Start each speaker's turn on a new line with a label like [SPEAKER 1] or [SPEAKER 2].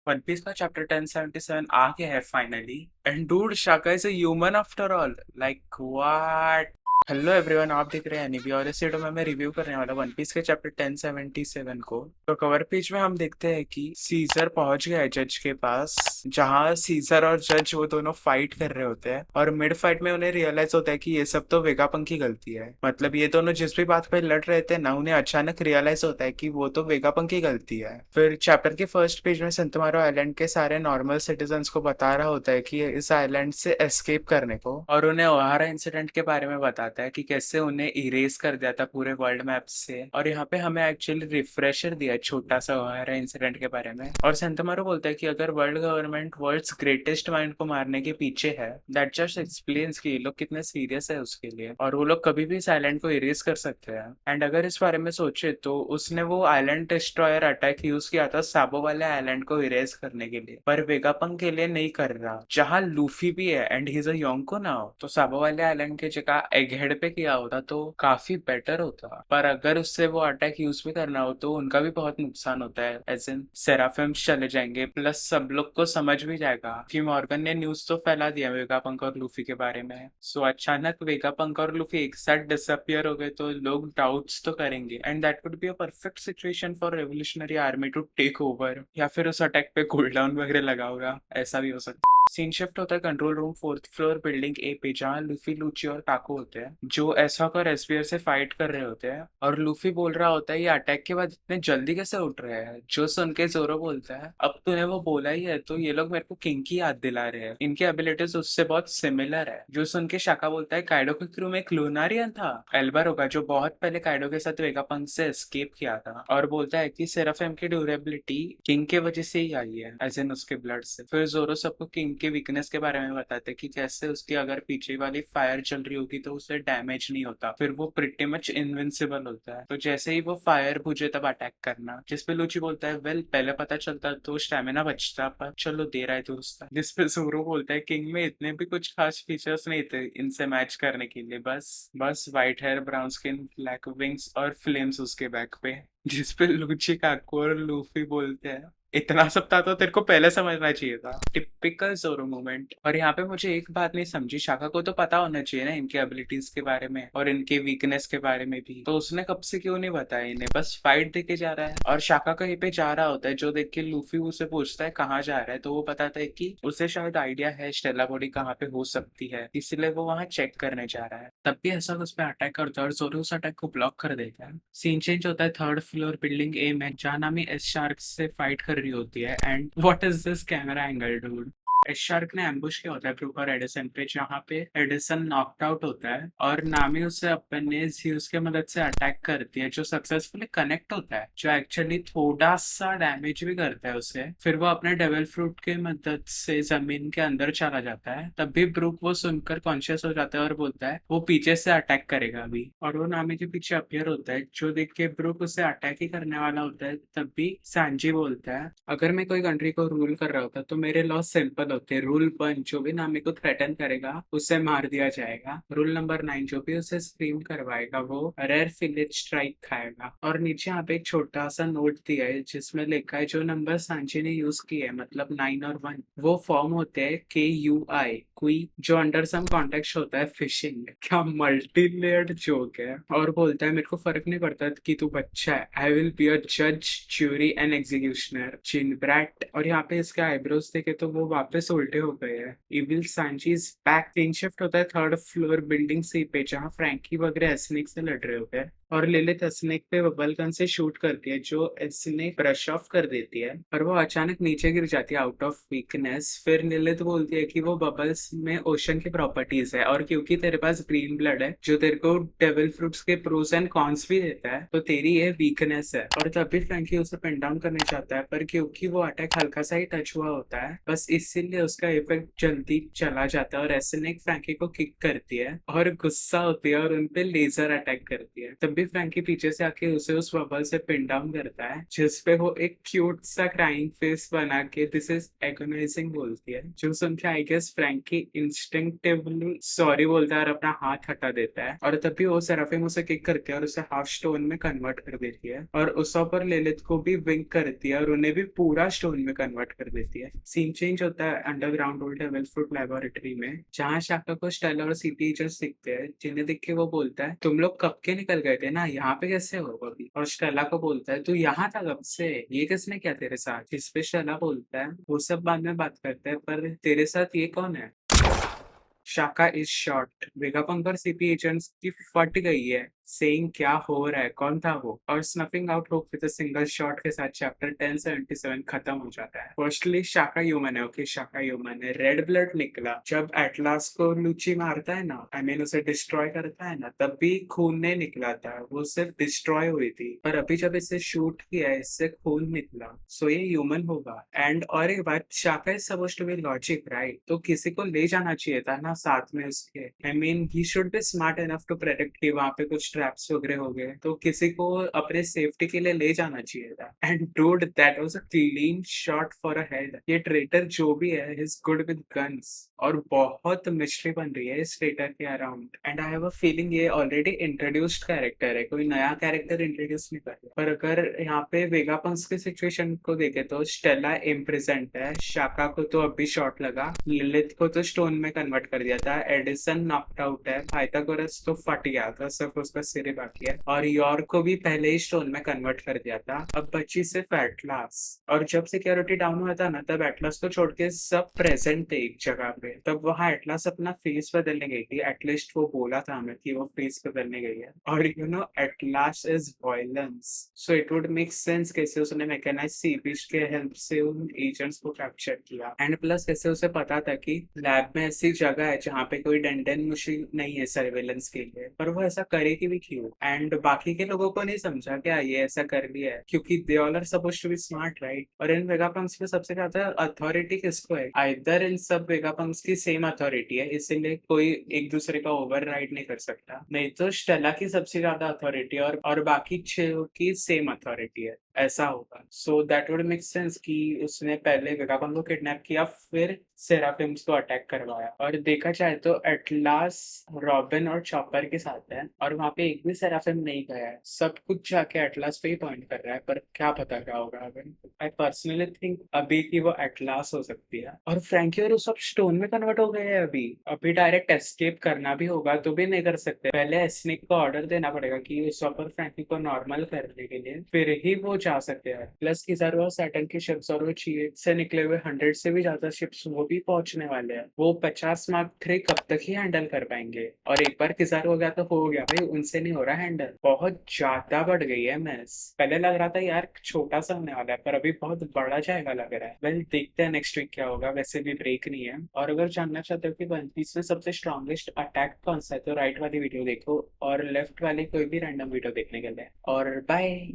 [SPEAKER 1] One piece का chapter 1077 आ गया है finally and dude Shaka is a human after all like what. Hello everyone, आप देख रहे हैं एनीबी और इस वीडियो में मैं रिव्यू करने वाला वन पीस के चैप्टर 1077 को। तो कवर पेज में हम देखते हैं कि सीजर पहुंच गया है जज के पास, जहां सीजर और जज वो दोनों फाइट कर रहे होते हैं और मिड फाइट में उन्हें रियलाइज होता है कि ये सब तो वेगापंक की गलती है। मतलब ये दोनों जिस भी बात पे लड़ रहे थे ना, उन्हें अचानक रियलाइज होता है कि वो तो वेगापंक की गलती है। फिर चैप्टर के फर्स्ट पेज में संतमारो आइलैंड के सारे नॉर्मल सिटीजन्स को बता रहा होता है कि इस आइलैंड से एस्केप करने को, और उन्हें ओहारा इंसिडेंट के बारे में बताता है कि कैसे उन्हें इरेज कर दिया था पूरे वर्ल्ड मैप से। और यहाँ पे हमें एक्चुअली रिफ्रेशर दिया है छोटा सा ओहारा इंसिडेंट के बारे में। और संतमारो बोलता है कि अगर world government world's greatest mind को मारने के पीछे है, दैट जस्ट एक्सप्लेन्स कि ये लोग कितने सीरियस है उसके लिए, और वो लोग कभी भी इस आइलैंड को इरेज कर सकते हैं। एंड अगर इस बारे में सोचे तो उसने वो आइलैंड डिस्ट्रॉयर अटैक यूज किया था साबो वाले आइलैंड को इरेज करने के लिए, पर वेगापंक के लिए नहीं कर रहा, जहाँ लूफी भी है and he is a योंको now. तो साबो वाले आइलैंड की जगह एगहेड पे किया होता तो काफी बेटर होता, पर अगर उससे वो अटैक यूज भी करना हो तो उनका भी बहुत नुकसान होता है, एज इन सेराफिम्स चले जाएंगे, प्लस सब लोग को समझ भी जाएगा कि मॉर्गन ने न्यूज तो फैला दिया वेगापंक और लूफी के बारे में। सो अचानक वेगापंक और लूफी एक साथ डिसअपियर हो गए तो लोग डाउट्स तो करेंगे, and that would be a perfect situation for revolutionary army to take over, या फिर उस अटैक पे कूलडाउन वगैरह लगा होगा, ऐसा भी हो सकता है। सीन शिफ्ट होता है control room fourth floor building a पे, जहाँ लूफी लूची और टाको होते हैं जो एसॉक और एसपीआर से फाइट कर रहे होते हैं। और लूफी बोल रहा होता है ये अटैक के बाद इतने जल्दी कैसे उठ रहे हैं, जो सुन के जोरो बोलता है अब तूने वो बोला ही है तो ये लोग मेरे को किंग की याद दिला रहे हैं, इनकी एबिलिटीज उससे बहुत सिमिलर है। जो सुन के शाका बोलता है काइडो के क्रू में एक लूनारियन था, एल्बर होगा, जो बहुत पहले काइडो के साथ वेगापंक से एस्केप किया था, और बोलता है कि सेराफिम की ड्यूरेबिलिटी किंग के वजह से ही आई है, एज इन उसके ब्लड से। फिर जोरो सबको किंग के वीकनेस के बारे में बताते हैं कि कैसे उसकी अगर पीछे वाली फायर चल रही होगी तो उसे डैमेज नहीं होता, फिर वो प्रिटी मच इनविंसिबल होता है, तो जैसे ही वो फायर बुझे तब अटैक करना। जिसपे लूची बोलता है वेल पहले पता चलता तो स्टेमिना बचता, पर चलो दे रहा है दुरुस्त। जिसपे जोरो बोलता है किंग में इतने भी कुछ खास फीचर्स नहीं थे इनसे मैच करने के लिए, बस बस white hair, brown skin, black wings और फ्लेम्स उसके बैक पे। जिसपे लूची काकू और लूफी बोलते हैं इतना सब था तो तेरे को पहले समझना चाहिए था। टिपिकल जोरो मोमेंट। और यहाँ पे मुझे एक बात नहीं समझी, शाका को तो पता होना चाहिए ना इनके एबिलिटीज के बारे में और इनके वीकनेस के बारे में भी, तो उसने कब से क्यों नहीं बताया इन्हें, बस फाइट देके जा रहा है। और शाका कहीं पे जा रहा होता है, जो देख के लूफी उसे पूछता है कहाँ जा रहा है, तो वो बताता है कि उसे शायद आइडिया है स्टेला बॉडी कहाँ पे हो सकती है, इसलिए वो वहाँ चेक करने जा रहा है। तब भी ऐसा उस पर अटैक करता है और जोरो उस अटैक को ब्लॉक कर देता है। सीन चेंज होता है थर्ड फ्लोर बिल्डिंग ए में, जहाँ नामी एस शार्क से फाइट कर रही होती है। And what is this camera angle dude. S shark ने एम्बुश किया होता है ब्रूक और एडिसन पे, जहाँ पे एडिसन नॉकड आउट होता है और नामी उसे अपने ज़्यूस के मदद से अटैक करती है, जो सक्सेसफुली कनेक्ट होता है, जो एक्चुअली थोड़ा सा डैमेज भी करता है उसे। फिर वो अपने डेविल फ्रूट के मदद से जमीन के अंदर चला जाता है, तब भी ब्रूक वो सुनकर कॉन्शियस हो जाता है और बोलता है वो पीछे से अटैक करेगा अभी, और वो नामी के पीछे अपियर होता है, जो देख के ब्रूक उसे अटैक ही करने वाला होता है। तब भी सांजी बोलता है अगर मैं कोई कंट्री को रूल कर रहा होता तो मेरे लॉ सिंपल होते। रूल 1, जो भी नामी को थ्रेटन करेगा उसे मार दिया जाएगा। रूल नंबर 9, जो भी उसे स्क्रीम करवाएगा वो रेयर फिलेट स्ट्राइक खाएगा। और नीचे यहाँ पे एक छोटा सा नोट दिया है जिसमें लिखा है जो नंबर सांची ने यूज किए है, मतलब 9 और 1, वो फॉर्म होते हैं KUI क्वी, जो अंडर सम कॉन्टेक्स्ट होता है फिशिंग। क्या मल्टी लेयर्ड जोक है। और बोलता है मेरे को फर्क नहीं पड़ता कि तू बच्चा है, आई विल बी अ जज, jury and executioner, chin brat. और यहाँ पे इसके आईब्रोज देखे तो वो वापस उल्टे हो गए हैं। Evil Sanji is back. Scene shift होता है थर्ड फ्लोर बिल्डिंग सी पे, जहाँ फ्रैंकी वगैरह एस्निक से लड़ रहे होते हैं और लिलिथ एस्निक पे बबल गन से शूट करती है, जो एस्निक ब्रश ऑफ कर देती है और वो अचानक नीचे गिर जाती है आउट ऑफ वीकनेस। फिर लिलिथ बोलती है कि वो बबल्स में ओशन की प्रॉपर्टीज है, और क्योंकि तेरे पास ग्रीन ब्लड है जो तेरे को डेविल फ्रूट्स के प्रोस एंड कॉन्स भी देता है, तो तेरी ये वीकनेस है। और तब भी फ्रैंकी उसे पिन डाउन करने चाहता है, पर क्योंकि वो अटैक हल्का सा ही टच हुआ होता है, बस इसीलिए इसीलिए उसका इफेक्ट जल्दी चला जाता है और एसएनएक फ्रैंकी को किक करती है और गुस्सा होती है और उनपे लेजर अटैक करती है। तब भी फ्रैंकी पीछे से आके उसे उस बबल से पिन डाउन करता है, जिसपे वो एक क्यूट सा क्राइंग फेस बना के दिस इज एगोनाइजिंग बोलती है, जो सुन के I guess Franky instinctively sorry बोलता है और अपना हाथ हटा देता है। और तभी वो सेराफिम उसे किक करती है और उसे हाफ स्टोन में कन्वर्ट कर देती है और उस पर लेलिथ को भी विंक करती है और उन्हें भी पूरा स्टोन में कन्वर्ट कर देती है। सीन चेंज होता है underground old devil fruit laboratory में, जहाँ शाका को स्टेला और सीपी एजेंट्स दिखते हैं, जिन्हें देख के वो बोलता है तुम लोग कब के निकल गए थे ना, यहाँ पे कैसे हो अभी? और स्टेला को बोलता है तू यहाँ था कब से, ये किसने किया तेरे साथ? जिसपे स्टेला बोलता है वो सब बाद में बात करते हैं, पर तेरे साथ ये कौन है? शाका इज शॉट। वेगापंक पर सीपी एजेंट्स की फट गई है, सेइंग क्या हो रहा है, कौन था वो? और snuffing out hope with a single shot के साथ चैप्टर 1077 खत्म हो जाता है। फर्स्टली शाका ह्यूमन है, ओके शाका ह्यूमन है। रेड ब्लड निकला जब एटलास को लूची मारता है ना, आई मीन उसे डिस्ट्रॉय करता है ना, तब भी खून नहीं निकला था, वो सिर्फ डिस्ट्रॉय हुई थी। पर अभी जब इसे शूट किया इससे खून निकला, सो ये ह्यूमन होगा। एंड और एक बात, Shaka is supposed to be logic right, तो किसी को ले जाना चाहिए था ना साथ में उसके। I mean he should be smart enough to predict कि वहां पे कुछ ट्रैप्स वगैरह हो गए, तो किसी को अपने सेफ्टी के लिए ले जाना चाहिए था। And dude that was a clean shot for a head. ये ट्रेटर जो भी है इज गुड विद गन्स और बहुत मिस्ट्री बन रही है इस ट्रेटर के around. And I have a feeling ये ऑलरेडी इंट्रोड्यूस्ड कैरेक्टर है, कोई नया कैरेक्टर इंट्रोड्यूस नहीं कर रहा। पर अगर यहाँ पे वेगापंक्स की सिचुएशन को देखे तो स्टेला इम्प्रेजेंट है, शाका को तो अभी शॉट लगा, लिलिथ को तो स्टोन में कन्वर्ट कर दिया था, एडिसन नॉकड आउट है, पाइथागोरस तो फट गया था, सिर्फ उसका सिर ही बाकी है, और यॉर्क को भी पहले ही स्टोन में कन्वर्ट कर दिया था। अब बची सिर्फ एटलास। और जब सिक्योरिटी डाउन हुआ था ना, तब एटलास को छोड़ के सब प्रेजेंट थे एक जगह पे। तब वहां एटलास अपना फेस बदलने गई थी, एटलीस्ट वो बोला था हमें कि वो फेस बदलने गई है। और you know atlas is violence, so it would make sense कैसे उसने मैकेनाइज्ड सी बीच के हेल्प से उन एजेंट्स को कैप्चर किया। एंड प्लस कैसे उसे पता था कि लैब में ऐसी जगह है जहाँ पे कोई डेंडेन मशीन नहीं है सर्वेलेंस के लिए, पर वो ऐसा करेगी भी क्यों? एंड बाकी के लोगों को नहीं समझा क्या ये ऐसा कर लिया है, क्योंकि they all are supposed to be smart right. और इन वेगापंक्स में सबसे ज्यादा अथॉरिटी किसको है? आइदर इन सब वेगापंक्स की सेम अथॉरिटी है, इसीलिए कोई एक दूसरे का ओवरराइड नहीं कर सकता, नहीं तो स्टेला की सबसे ज्यादा अथॉरिटी और बाकी 6 की सेम अथॉरिटी है, ऐसा होगा। So that would make sense कि उसने पहले वेगापंक को किडनैप किया, फिर सेराफिम्स को अटैक करवाया। और देखा जाए तो एटलास रॉबिन और चॉपर के साथ है और वहां पे एक भी सेराफिम नहीं गया है, सब कुछ जाके एटलास पे ही पॉइंट कर रहा है, पर क्या पता क्या होगा अभी। आई पर्सनली थिंक अभी की वो एटलास हो सकती है। और फ्रैंकी और सब स्टोन में कन्वर्ट हो गए हैं, अभी अभी डायरेक्ट एस्केप करना भी होगा तो भी नहीं कर सकते, पहले एस्निक को ऑर्डर देना पड़ेगा कि उस फ्रैंकी को नॉर्मल करने के लिए, फिर ही वो जा सकते हैं। प्लस किजारो और सैटर्न की शिप्स और वो चीट से निकले हुए 100 से भी ज्यादा शिप्स वो भी पहुंचने वाले हैं, वो 50 मार्क 3 कब तक ही हैंडल कर पाएंगे? और एक बार किजारो हो गया तो हो गया भाई, उनसे नहीं हो रहा हैंडल, बहुत ज्यादा बढ़ गई है मैस। पहले लग रहा था यार छोटा सा होने वाला है, पर अभी बहुत बड़ा जाएगा लग रहा है। वेल देखते हैं नेक्स्ट वीक क्या होगा, वैसे भी ब्रेक नहीं है। और अगर जानना चाहते हो कि वन पीस में सबसे स्ट्रॉन्गेस्ट अटैक कौन सा है, तो राइट वाली वीडियो देखो और लेफ्ट वाली कोई भी रैंडम वीडियो देखने के लिए। और बाय।